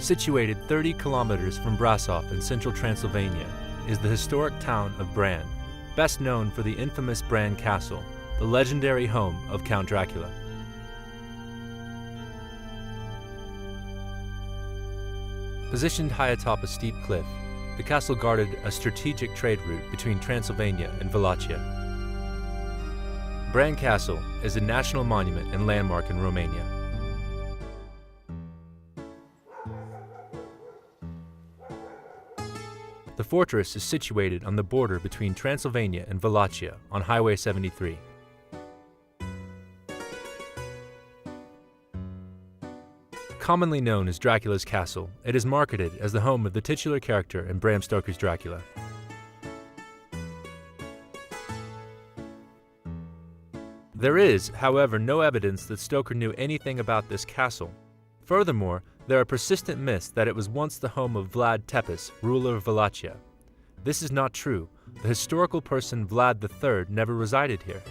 Situated 30 kilometers from Brasov in central Transylvania is the historic town of Bran, best known for the infamous Bran Castle, the legendary home of Count Dracula. Positioned high atop a steep cliff, the castle guarded a strategic trade route between Transylvania and Wallachia. Bran Castle is a national monument and landmark in Romania. The fortress is situated on the border between Transylvania and Wallachia on Highway 73. Commonly known as Dracula's Castle, it is marketed as the home of the titular character in Bram Stoker's Dracula. There is, however, no evidence that Stoker knew anything about this castle. Furthermore, there are persistent myths that it was once the home of Vlad Tepes, ruler of Wallachia. This is not true. The historical person Vlad III never resided here.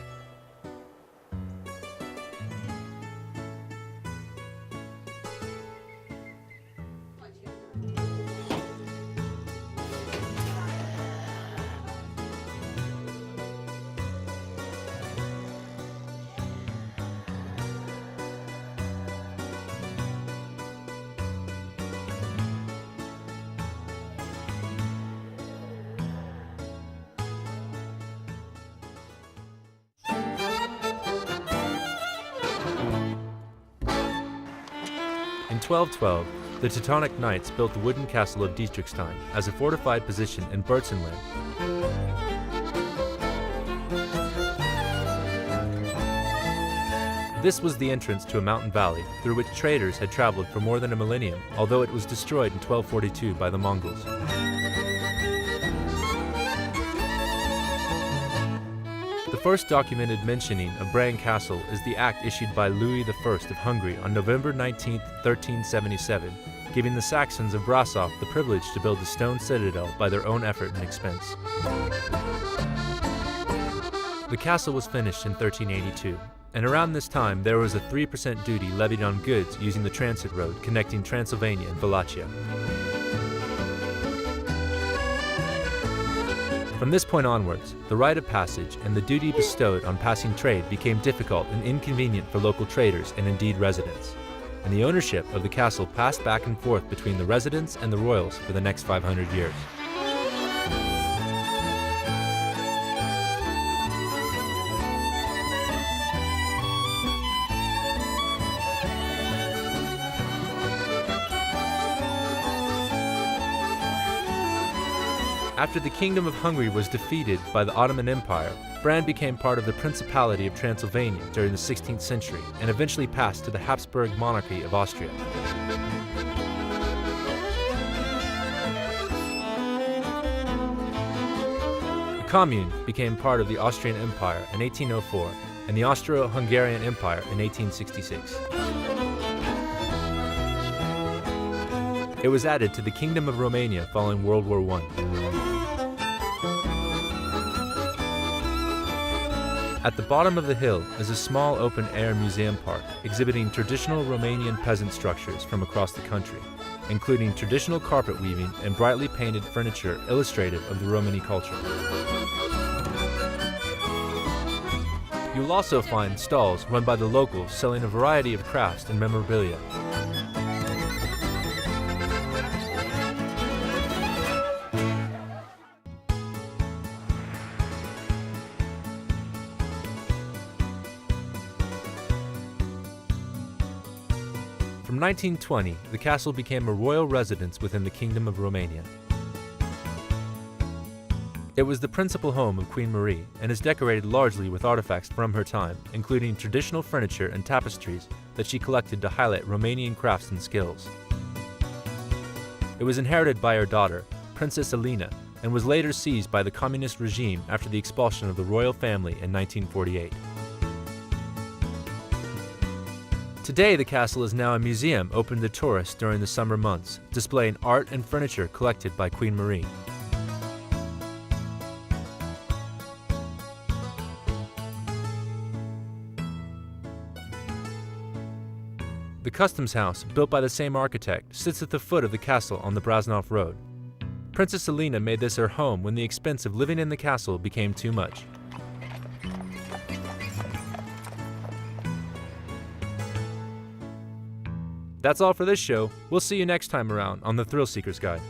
In 1212, the Teutonic Knights built the wooden castle of Dietrichstein as a fortified position in Burzenland. This was the entrance to a mountain valley through which traders had traveled for more than a millennium, although it was destroyed in 1242 by the Mongols. The first documented mentioning of Bran Castle is the act issued by Louis I of Hungary on November 19, 1377, giving the Saxons of Brasov the privilege to build a stone citadel by their own effort and expense. The castle was finished in 1382, and around this time there was a 3% duty levied on goods using the transit road connecting Transylvania and Wallachia. From this point onwards, the rite of passage and the duty bestowed on passing trade became difficult and inconvenient for local traders and indeed residents, and the ownership of the castle passed back and forth between the residents and the royals for the next 500 years. After the Kingdom of Hungary was defeated by the Ottoman Empire, Bran became part of the Principality of Transylvania during the 16th century and eventually passed to the Habsburg monarchy of Austria. The Commune became part of the Austrian Empire in 1804 and the Austro-Hungarian Empire in 1866. It was added to the Kingdom of Romania following World War I. At the bottom of the hill is a small open-air museum park exhibiting traditional Romanian peasant structures from across the country, including traditional carpet weaving and brightly painted furniture illustrative of the Romani culture. You'll also find stalls run by the locals selling a variety of crafts and memorabilia. From 1920, the castle became a royal residence within the Kingdom of Romania. It was the principal home of Queen Marie and is decorated largely with artifacts from her time, including traditional furniture and tapestries that she collected to highlight Romanian crafts and skills. It was inherited by her daughter, Princess Elena, and was later seized by the communist regime after the expulsion of the royal family in 1948. Today, the castle is now a museum open to tourists during the summer months, displaying art and furniture collected by Queen Marie. The Customs House, built by the same architect, sits at the foot of the castle on the Brasnov Road. Princess Alina made this her home when the expense of living in the castle became too much. That's all for this show. We'll see you next time around on the Thrill Seeker's Guide.